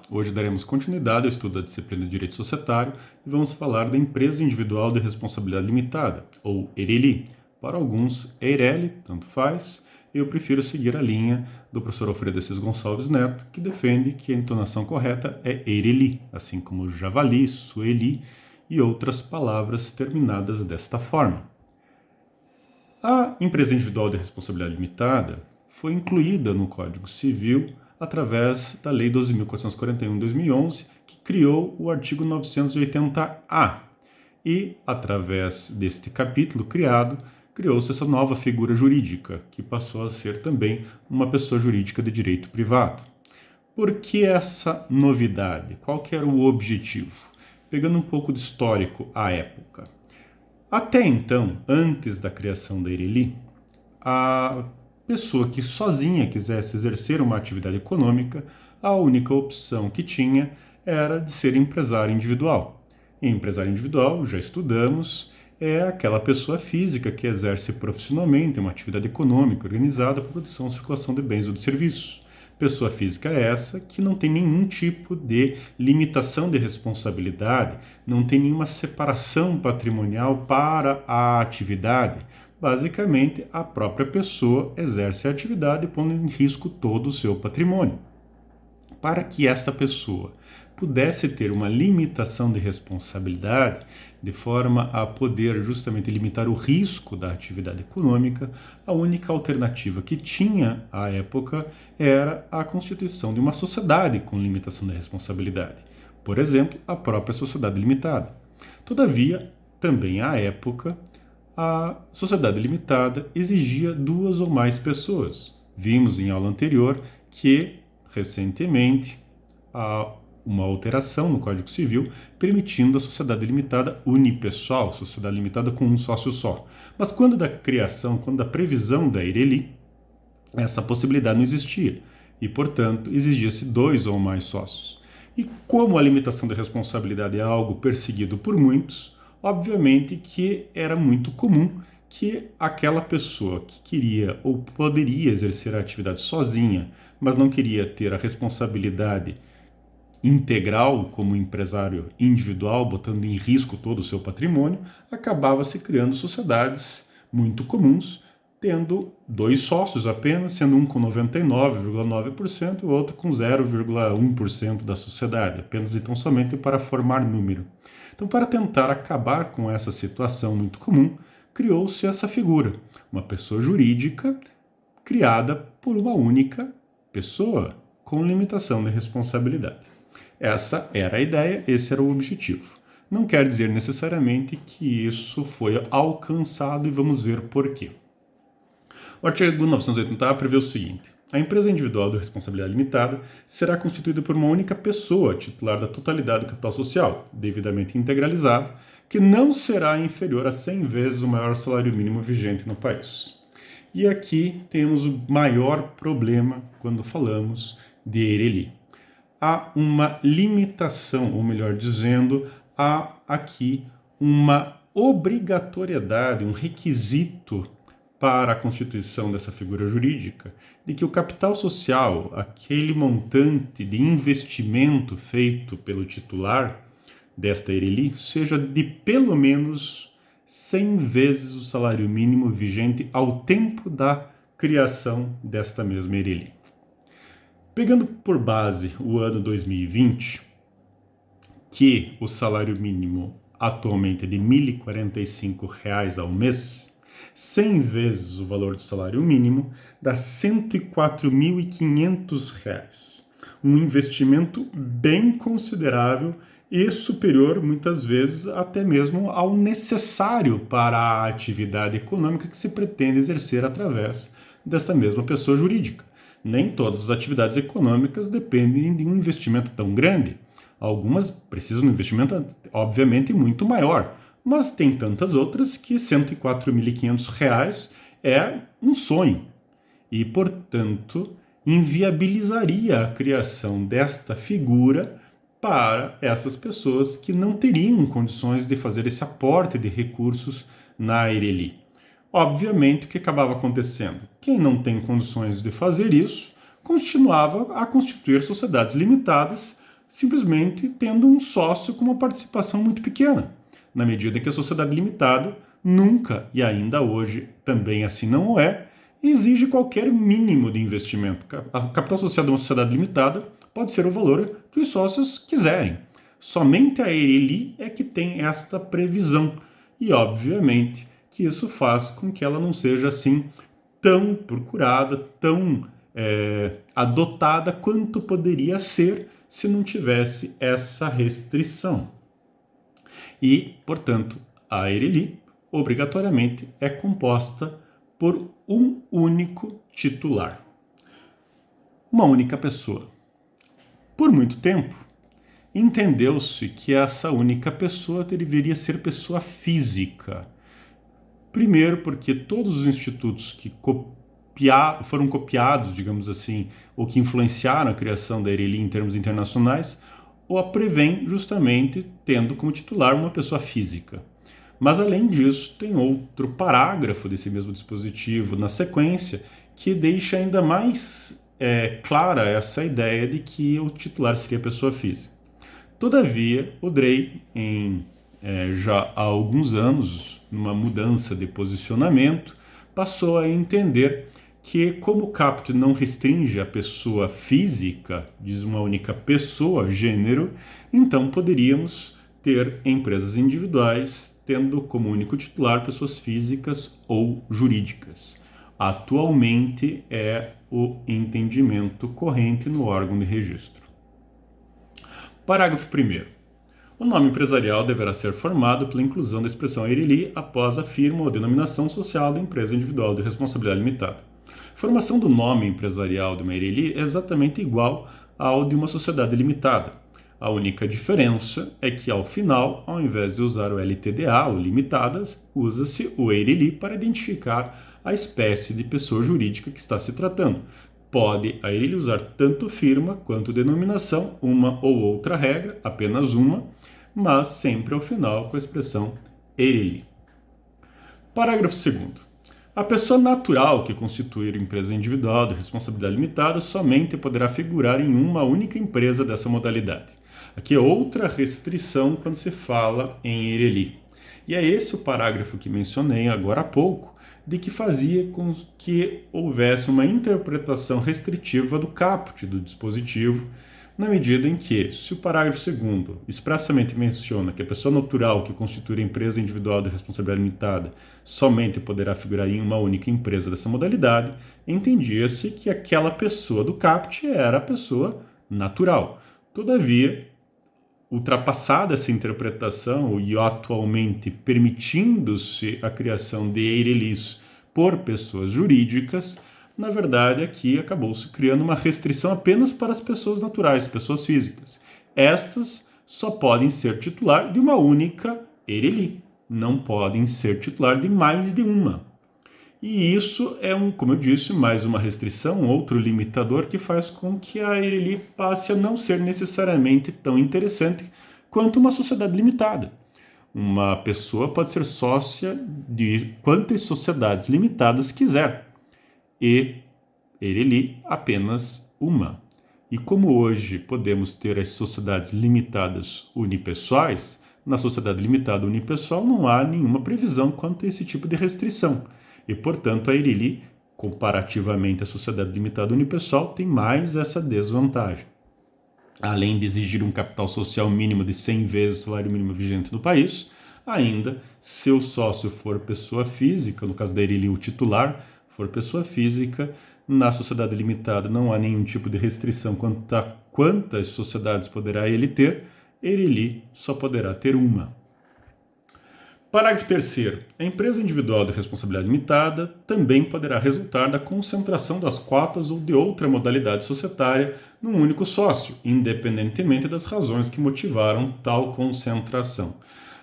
Hoje daremos continuidade ao estudo da disciplina de Direito Societário e vamos falar da Empresa Individual de Responsabilidade Limitada, ou EIRELI. Para alguns, EIRELI, tanto faz. Eu prefiro seguir a linha do professor Alfredo Assis Gonçalves Neto, que defende que a entonação correta é EIRELI, assim como javali, sueli e outras palavras terminadas desta forma. A Empresa Individual de Responsabilidade Limitada foi incluída no Código Civil através da Lei 12.441 de 2011, que criou o artigo 980-A. E, através deste capítulo criado, criou-se essa nova figura jurídica, que passou a ser também uma pessoa jurídica de direito privado. Por que essa novidade? Qual que era o objetivo? Pegando um pouco de histórico à época. Até então, antes da criação da EIRELI, a pessoa que sozinha quisesse exercer uma atividade econômica, a única opção que tinha era de ser empresário individual. E empresário individual, já estudamos, é aquela pessoa física que exerce profissionalmente uma atividade econômica organizada para produção e circulação de bens ou de serviços. Pessoa física é essa que não tem nenhum tipo de limitação de responsabilidade, não tem nenhuma separação patrimonial para a atividade. Basicamente, a própria pessoa exerce a atividade pondo em risco todo o seu patrimônio. Para que esta pessoa pudesse ter uma limitação de responsabilidade, de forma a poder justamente limitar o risco da atividade econômica, a única alternativa que tinha à época era a constituição de uma sociedade com limitação de responsabilidade. Por exemplo, a própria sociedade limitada. Todavia, também à época, a sociedade limitada exigia 2 ou mais pessoas. Vimos em aula anterior que, recentemente, há uma alteração no Código Civil permitindo a sociedade limitada unipessoal, sociedade limitada com um sócio só. Mas quando da criação, quando da previsão da EIRELI, essa possibilidade não existia e, portanto, exigia-se 2 ou mais sócios. E como a limitação da responsabilidade é algo perseguido por muitos, obviamente que era muito comum que aquela pessoa que queria ou poderia exercer a atividade sozinha, mas não queria ter a responsabilidade integral como empresário individual, botando em risco todo o seu patrimônio, acabava se criando sociedades muito comuns, tendo 2 sócios apenas, sendo um com 99,9% e o outro com 0,1% da sociedade, apenas então somente para formar número. Então, para tentar acabar com essa situação muito comum, criou-se essa figura, uma pessoa jurídica criada por uma única pessoa, com limitação de responsabilidade. Essa era a ideia, esse era o objetivo. Não quer dizer necessariamente que isso foi alcançado e vamos ver por quê. O artigo 980-A prevê o seguinte: a empresa individual de responsabilidade limitada será constituída por uma única pessoa titular da totalidade do capital social, devidamente integralizado, que não será inferior a 100 vezes o maior salário mínimo vigente no país. E aqui temos o maior problema quando falamos de EIRELI. Há uma limitação, ou melhor dizendo, há aqui uma obrigatoriedade, um requisito para a constituição dessa figura jurídica, de que o capital social, aquele montante de investimento feito pelo titular desta EIRELI, seja de pelo menos 100 vezes o salário mínimo vigente ao tempo da criação desta mesma EIRELI. Pegando por base o ano 2020, que o salário mínimo atualmente é de R$ 1.045 ao mês, 100 vezes o valor do salário mínimo dá R$ 104.500. Um investimento bem considerável e superior, muitas vezes, até mesmo ao necessário para a atividade econômica que se pretende exercer através desta mesma pessoa jurídica. Nem todas as atividades econômicas dependem de um investimento tão grande. Algumas precisam de um investimento, obviamente, muito maior, mas tem tantas outras que R$ 104.500 é um sonho e, portanto, inviabilizaria a criação desta figura para essas pessoas que não teriam condições de fazer esse aporte de recursos na EIRELI. Obviamente, o que acabava acontecendo? Quem não tem condições de fazer isso continuava a constituir sociedades limitadas, simplesmente tendo um sócio com uma participação muito pequena, na medida em que a sociedade limitada nunca, e ainda hoje também assim não o é, exige qualquer mínimo de investimento. A capital social de uma sociedade limitada pode ser o valor que os sócios quiserem. Somente a Eireli é que tem esta previsão. E, obviamente, que isso faz com que ela não seja assim tão procurada, tão adotada quanto poderia ser se não tivesse essa restrição. E, portanto, a Eireli, obrigatoriamente, é composta por um único titular. Uma única pessoa. Por muito tempo, entendeu-se que essa única pessoa deveria ser pessoa física. Primeiro, porque todos os institutos que foram copiados, digamos assim, ou que influenciaram a criação da Eireli em termos internacionais, ou a prevêem justamente tendo como titular uma pessoa física. Mas, além disso, tem outro parágrafo desse mesmo dispositivo na sequência que deixa ainda mais clara essa ideia de que o titular seria pessoa física. Todavia, o Drey, já há alguns anos, numa mudança de posicionamento, passou a entender que, como o caput não restringe a pessoa física, diz uma única pessoa, gênero, então poderíamos ter empresas individuais tendo como único titular pessoas físicas ou jurídicas. Atualmente é o entendimento corrente no órgão de registro. Parágrafo 1º. O nome empresarial deverá ser formado pela inclusão da expressão Eireli após a firma ou denominação social da empresa individual de responsabilidade limitada. A formação do nome empresarial de uma Eireli é exatamente igual ao de uma sociedade limitada. A única diferença é que, ao final, ao invés de usar o LTDA, ou limitadas, usa-se o Eireli para identificar a espécie de pessoa jurídica que está se tratando. Pode a Eireli usar tanto firma quanto denominação, uma ou outra regra, apenas uma, mas sempre ao final com a expressão Eireli. Parágrafo 2º. A pessoa natural que constituir empresa individual de responsabilidade limitada somente poderá figurar em uma única empresa dessa modalidade. Aqui é outra restrição quando se fala em Eireli. E é esse o parágrafo que mencionei agora há pouco, de que fazia com que houvesse uma interpretação restritiva do caput do dispositivo, na medida em que, se o parágrafo 2º expressamente menciona que a pessoa natural que constituir a empresa individual de responsabilidade limitada somente poderá figurar em uma única empresa dessa modalidade, entendia-se que aquela pessoa do caput era a pessoa natural. Todavia, ultrapassada essa interpretação e atualmente permitindo-se a criação de Eirelis por pessoas jurídicas, na verdade aqui acabou-se criando uma restrição apenas para as pessoas naturais, pessoas físicas. Estas só podem ser titular de uma única Eireli, não podem ser titular de mais de uma. E isso é, como eu disse, mais uma restrição, outro limitador que faz com que a Eireli passe a não ser necessariamente tão interessante quanto uma sociedade limitada. Uma pessoa pode ser sócia de quantas sociedades limitadas quiser, e Eireli apenas uma. E como hoje podemos ter as sociedades limitadas unipessoais, na sociedade limitada unipessoal não há nenhuma previsão quanto a esse tipo de restrição. E, portanto, a Eireli, comparativamente à sociedade limitada unipessoal, tem mais essa desvantagem. Além de exigir um capital social mínimo de 100 vezes o salário mínimo vigente no país, ainda, se o sócio for pessoa física, no caso da Eireli, o titular for pessoa física, na sociedade limitada não há nenhum tipo de restrição quanto a quantas sociedades poderá ele ter, Eireli só poderá ter uma. Parágrafo 3º. A empresa individual de responsabilidade limitada também poderá resultar da concentração das cotas ou de outra modalidade societária num único sócio, independentemente das razões que motivaram tal concentração.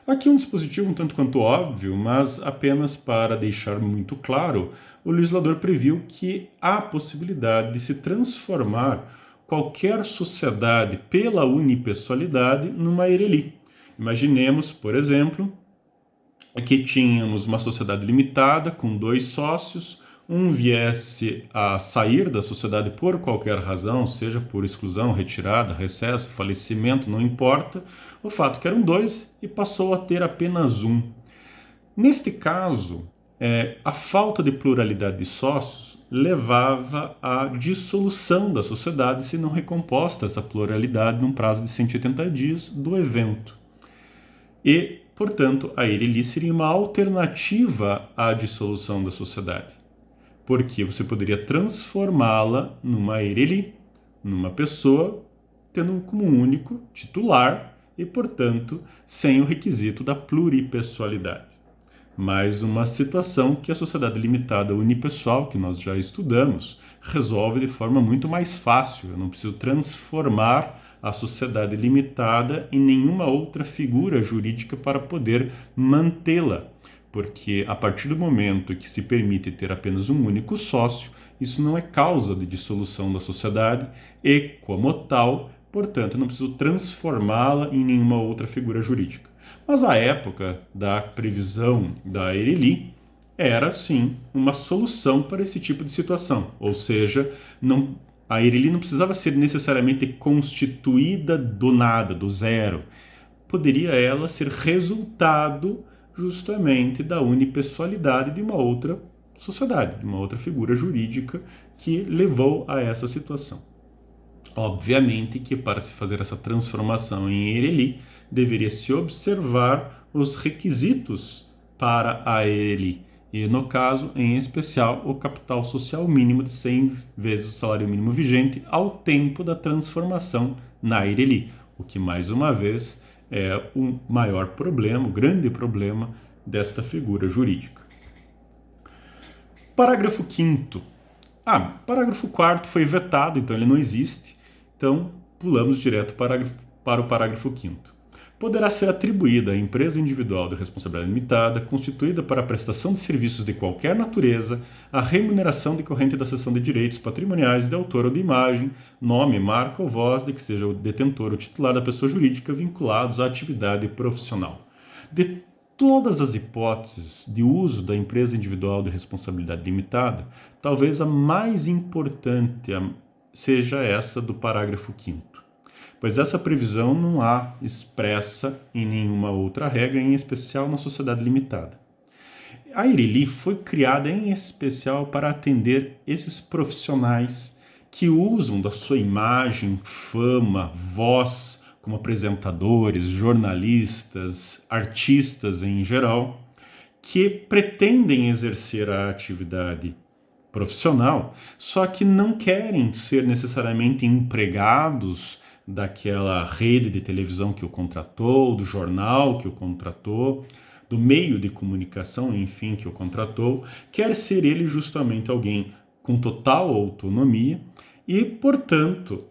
Aqui um dispositivo um tanto quanto óbvio, mas apenas para deixar muito claro, o legislador previu que há possibilidade de se transformar qualquer sociedade pela unipessoalidade numa Eireli. Imaginemos, por exemplo, que tínhamos uma sociedade limitada com 2 sócios, um viesse a sair da sociedade por qualquer razão, seja por exclusão, retirada, recesso, falecimento, não importa, o fato que eram dois e passou a ter apenas um. Neste caso, a falta de pluralidade de sócios levava à dissolução da sociedade se não recomposta essa pluralidade num prazo de 180 dias do evento. E, portanto, a Eireli seria uma alternativa à dissolução da sociedade, porque você poderia transformá-la numa Eireli, numa pessoa tendo como único titular e, portanto, sem o requisito da pluripessoalidade. Mais uma situação que a sociedade limitada unipessoal, que nós já estudamos, resolve de forma muito mais fácil. Eu não preciso transformar a sociedade limitada em nenhuma outra figura jurídica para poder mantê-la, porque a partir do momento que se permite ter apenas um único sócio, isso não é causa de dissolução da sociedade e, como tal, portanto, não preciso transformá-la em nenhuma outra figura jurídica. Mas a época da previsão da Eireli era, sim, uma solução para esse tipo de situação. Ou seja, a Eireli não precisava ser necessariamente constituída do nada, do zero. Poderia ela ser resultado justamente da unipessoalidade de uma outra sociedade, de uma outra figura jurídica que levou a essa situação. Obviamente que para se fazer essa transformação em Eireli, deveria se observar os requisitos para a Eireli, e no caso, em especial, o capital social mínimo de 100 vezes o salário mínimo vigente ao tempo da transformação na Eireli, o que mais uma vez é o maior problema, o grande problema desta figura jurídica. Parágrafo 5º. Parágrafo 4º foi vetado, então ele não existe. Então, pulamos direto para o parágrafo 5º. Poderá ser atribuída à empresa individual de responsabilidade limitada, constituída para a prestação de serviços de qualquer natureza, a remuneração decorrente da cessão de direitos patrimoniais de autor ou de imagem, nome, marca ou voz de que seja o detentor ou titular da pessoa jurídica vinculados à atividade profissional. De todas as hipóteses de uso da empresa individual de responsabilidade limitada, talvez a mais importante seja essa do parágrafo 5º, pois essa previsão não há expressa em nenhuma outra regra, em especial na sociedade limitada. A Eireli foi criada em especial para atender esses profissionais que usam da sua imagem, fama, voz, como apresentadores, jornalistas, artistas em geral, que pretendem exercer a atividade profissional, só que não querem ser necessariamente empregados daquela rede de televisão que o contratou, do jornal que o contratou, do meio de comunicação, enfim, que o contratou, quer ser ele justamente alguém com total autonomia e, portanto,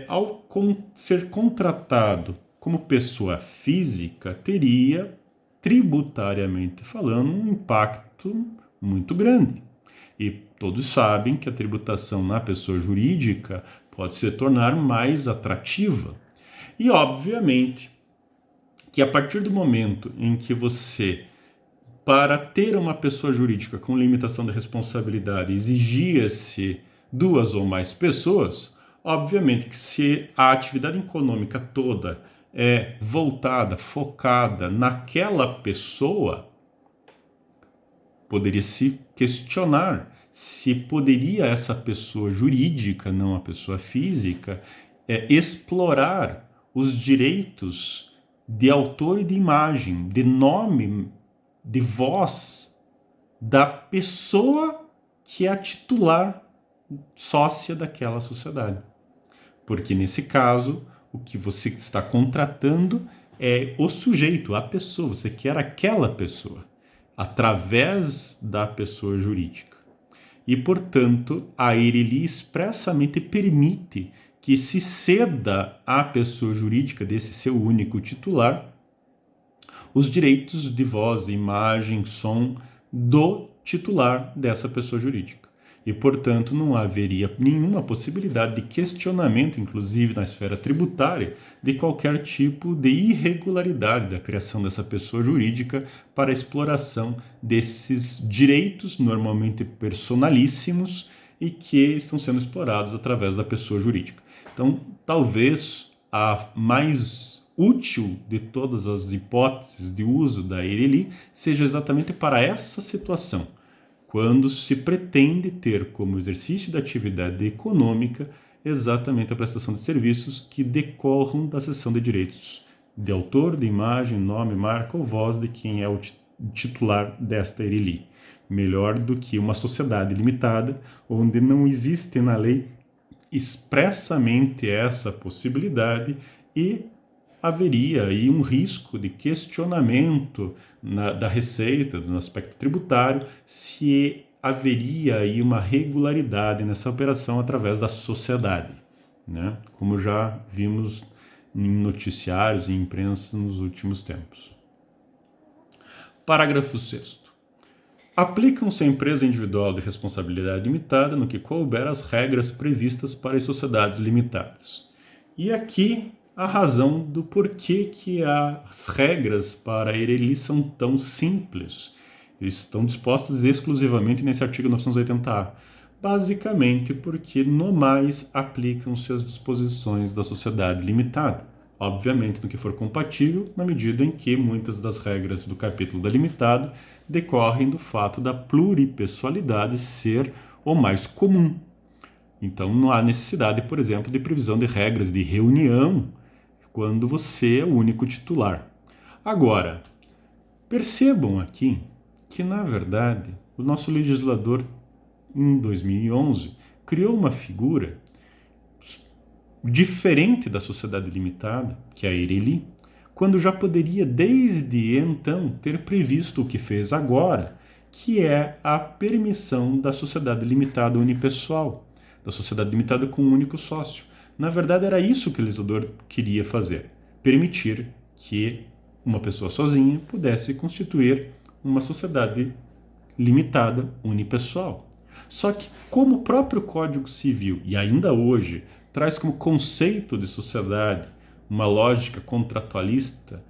ao ser contratado como pessoa física, teria, tributariamente falando, um impacto muito grande. E todos sabem que a tributação na pessoa jurídica pode se tornar mais atrativa. E, obviamente, que a partir do momento em que você, para ter uma pessoa jurídica com limitação de responsabilidade, exigia-se 2 ou mais pessoas, obviamente que se a atividade econômica toda é voltada, focada naquela pessoa, poderia se questionar se poderia essa pessoa jurídica, não a pessoa física, explorar os direitos de autor e de imagem, de nome, de voz da pessoa que é a titular sócia daquela sociedade. Porque nesse caso, o que você está contratando é o sujeito, a pessoa, você quer aquela pessoa, através da pessoa jurídica. E, portanto, a Eireli expressamente permite que se ceda à pessoa jurídica desse seu único titular os direitos de voz, imagem, som do titular dessa pessoa jurídica. e, portanto, não haveria nenhuma possibilidade de questionamento, inclusive na esfera tributária, de qualquer tipo de irregularidade da criação dessa pessoa jurídica para a exploração desses direitos normalmente personalíssimos e que estão sendo explorados através da pessoa jurídica. Então, talvez a mais útil de todas as hipóteses de uso da ERELI seja exatamente para essa situação, quando se pretende ter como exercício da atividade econômica exatamente a prestação de serviços que decorram da cessão de direitos de autor, de imagem, nome, marca ou voz de quem é o titular desta ERELI. Melhor do que uma sociedade limitada, onde não existe na lei expressamente essa possibilidade e haveria aí um risco de questionamento da Receita, no aspecto tributário, se haveria aí uma regularidade nessa operação através da sociedade, né? Como já vimos em noticiários e imprensa nos últimos tempos. Parágrafo 6º. Aplicam-se à empresa individual de responsabilidade limitada no que couber as regras previstas para as sociedades limitadas. E aqui a razão do porquê que as regras para a ERELI são tão simples. Estão dispostas exclusivamente nesse artigo 980-A. Basicamente porque no mais aplicam-se as disposições da sociedade limitada. Obviamente no que for compatível, na medida em que muitas das regras do capítulo da limitada decorrem do fato da pluripessoalidade ser o mais comum. Então não há necessidade, por exemplo, de previsão de regras de reunião quando você é o único titular. Agora, percebam aqui que, na verdade, o nosso legislador, em 2011, criou uma figura diferente da sociedade limitada, que é a ERELI, quando já poderia, desde então, ter previsto o que fez agora, que é a permissão da sociedade limitada unipessoal, da sociedade limitada com um único sócio. Na verdade, era isso que o legislador queria fazer, permitir que uma pessoa sozinha pudesse constituir uma sociedade limitada unipessoal. Só que, como o próprio Código Civil, e ainda hoje, traz como conceito de sociedade uma lógica contratualista,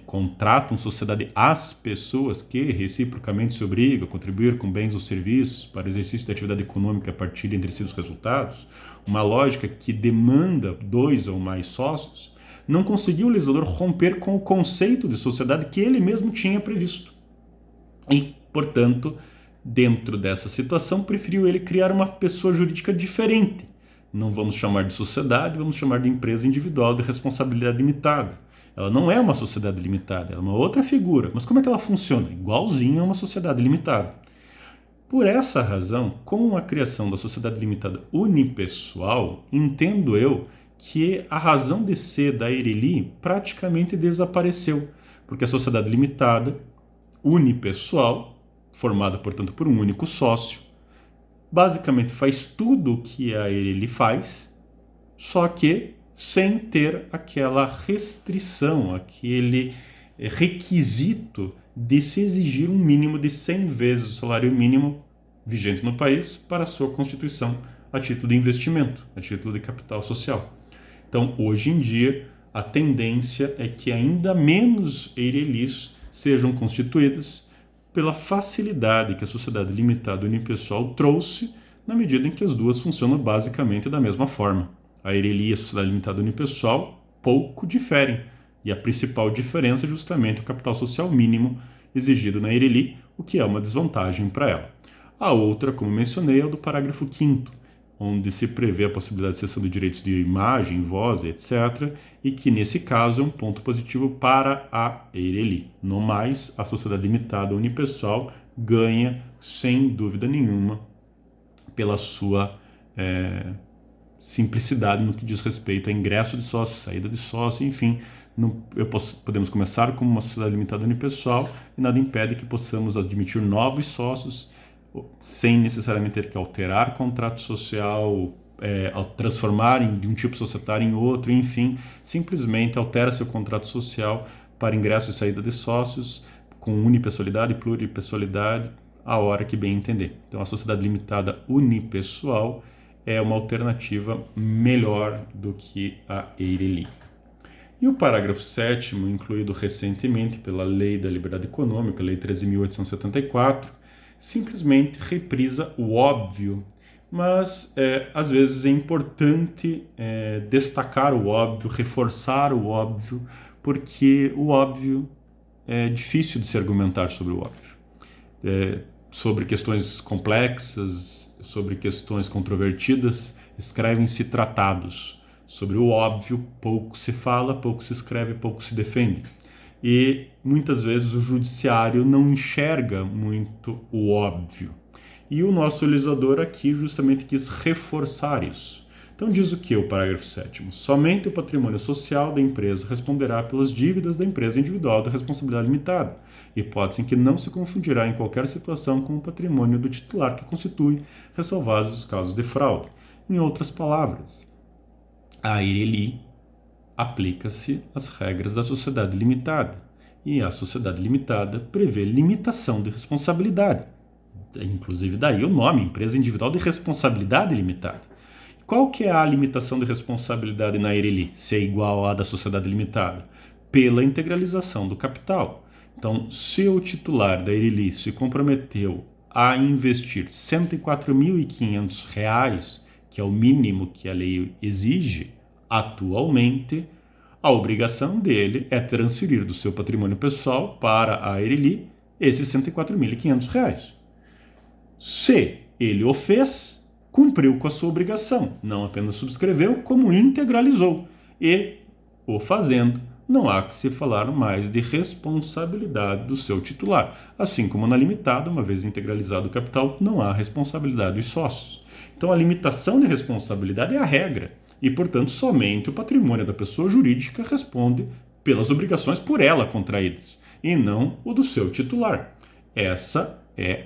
contratam sociedade às pessoas que reciprocamente se obrigam a contribuir com bens ou serviços para o exercício da atividade econômica a partir de entre si dos resultados, uma lógica que demanda 2 ou mais sócios, não conseguiu o legislador romper com o conceito de sociedade que ele mesmo tinha previsto. E, portanto, dentro dessa situação, preferiu ele criar uma pessoa jurídica diferente. Não vamos chamar de sociedade, vamos chamar de empresa individual de responsabilidade limitada. Ela não é uma sociedade limitada, ela é uma outra figura. Mas como é que ela funciona? Igualzinho a uma sociedade limitada. Por essa razão, com a criação da sociedade limitada unipessoal, entendo eu que a razão de ser da ERELI praticamente desapareceu, porque a sociedade limitada unipessoal, formada, portanto, por um único sócio, basicamente faz tudo o que a ERELI faz, só que sem ter aquela restrição, aquele requisito de se exigir um mínimo de 100 vezes o salário mínimo vigente no país para a sua constituição a título de investimento, a título de capital social. Então, hoje em dia, a tendência é que ainda menos ERELIs sejam constituídas pela facilidade que a sociedade limitada unipessoal trouxe, na medida em que as duas funcionam basicamente da mesma forma. A ERELI e a sociedade limitada unipessoal pouco diferem, e a principal diferença é justamente o capital social mínimo exigido na ERELI, o que é uma desvantagem para ela. A outra, como mencionei, é o do parágrafo 5º, onde se prevê a possibilidade de cessão de direitos de imagem, voz, etc., e que, nesse caso, é um ponto positivo para a ERELI. No mais, a sociedade limitada unipessoal ganha, sem dúvida nenhuma, pela sua simplicidade no que diz respeito a ingresso de sócio, saída de sócio, enfim. Podemos começar como uma sociedade limitada unipessoal e nada impede que possamos admitir novos sócios sem necessariamente ter que alterar contrato social, transformar de um tipo societário em outro, enfim, simplesmente altera seu contrato social para ingresso e saída de sócios com unipessoalidade e pluripessoalidade a hora que bem entender. Então, a sociedade limitada unipessoal é uma alternativa melhor do que a EIRELI. E o parágrafo 7º, incluído recentemente pela Lei da Liberdade Econômica, Lei 13.874, simplesmente reprisa o óbvio, mas às vezes é importante destacar o óbvio, reforçar o óbvio, porque o óbvio é difícil de se argumentar sobre o óbvio. Sobre questões complexas, sobre questões controvertidas, escrevem-se tratados. Sobre o óbvio, pouco se fala, pouco se escreve, pouco se defende. E muitas vezes o judiciário não enxerga muito o óbvio. E o nosso legislador aqui justamente quis reforçar isso. Então diz o que o parágrafo 7º? Somente o patrimônio social da empresa responderá pelas dívidas da empresa individual da responsabilidade limitada, hipótese em que não se confundirá em qualquer situação com o patrimônio do titular que constitui, ressalvados os casos de fraude. Em outras palavras, a EIRELI aplica-se às regras da sociedade limitada, e a sociedade limitada prevê limitação de responsabilidade. Inclusive daí o nome, empresa individual de responsabilidade limitada. Qual que é a limitação de responsabilidade na EIRELI, se é igual à da sociedade limitada? Pela integralização do capital. Então, se o titular da EIRELI se comprometeu a investir R$ 104.500, que é o mínimo que a lei exige, atualmente, a obrigação dele é transferir do seu patrimônio pessoal para a EIRELI esses R$ 104.500. Se ele o fez, cumpriu com a sua obrigação, não apenas subscreveu, como integralizou. E, o fazendo, não há que se falar mais de responsabilidade do seu titular. Assim como na limitada, uma vez integralizado o capital, não há responsabilidade dos sócios. Então, a limitação de responsabilidade é a regra e, portanto, somente o patrimônio da pessoa jurídica responde pelas obrigações por ela contraídas, e não o do seu titular. Essa é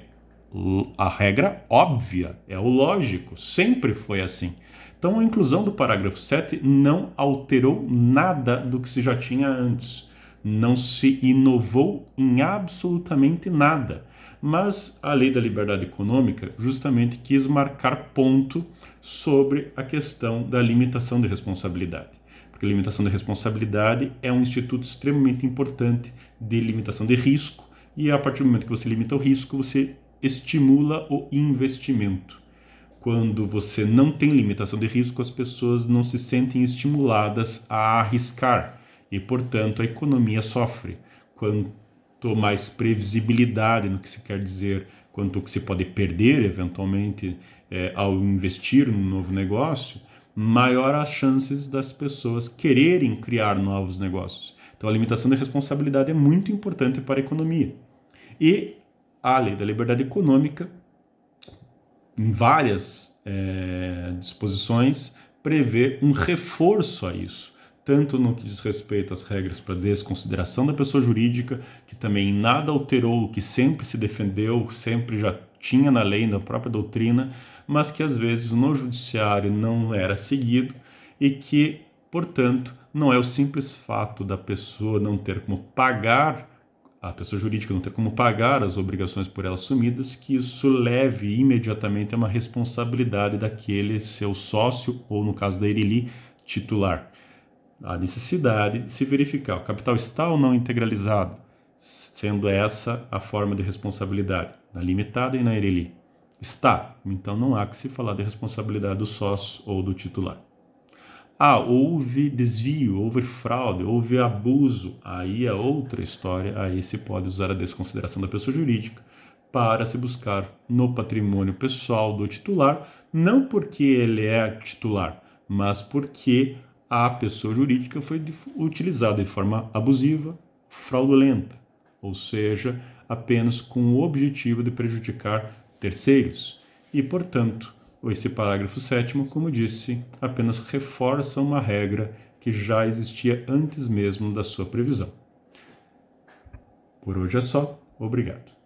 a regra óbvia, é o lógico, sempre foi assim. Então, a inclusão do parágrafo 7 não alterou nada do que se já tinha antes. Não se inovou em absolutamente nada. Mas a Lei da Liberdade Econômica justamente quis marcar ponto sobre a questão da limitação de responsabilidade. Porque a limitação de responsabilidade é um instituto extremamente importante de limitação de risco, e a partir do momento que você limita o risco, você estimula o investimento. Quando você não tem limitação de risco, as pessoas não se sentem estimuladas a arriscar e, portanto, a economia sofre. Quanto mais previsibilidade no que se quer dizer, quanto que se pode perder eventualmente ao investir num novo negócio, maior as chances das pessoas quererem criar novos negócios. Então, a limitação de responsabilidade é muito importante para a economia. E a Lei da Liberdade Econômica, em várias disposições, prevê um reforço a isso, tanto no que diz respeito às regras para desconsideração da pessoa jurídica, que também nada alterou, que sempre se defendeu, sempre já tinha na lei, na própria doutrina, mas que às vezes no judiciário não era seguido e que, portanto, não é o simples fato da pessoa não ter como pagar, a pessoa jurídica não ter como pagar as obrigações por ela assumidas, que isso leve imediatamente a uma responsabilidade daquele seu sócio, ou no caso da EIRELI, titular. A necessidade de se verificar o capital está ou não integralizado, sendo essa a forma de responsabilidade, na limitada e na EIRELI. Está, então não há que se falar de responsabilidade do sócio ou do titular. Houve desvio, houve fraude, houve abuso, aí é outra história, aí se pode usar a desconsideração da pessoa jurídica para se buscar no patrimônio pessoal do titular, não porque ele é titular, mas porque a pessoa jurídica foi utilizada de forma abusiva, fraudulenta, ou seja, apenas com o objetivo de prejudicar terceiros. E, portanto, esse parágrafo 7º, como disse, apenas reforça uma regra que já existia antes mesmo da sua previsão. Por hoje é só. Obrigado.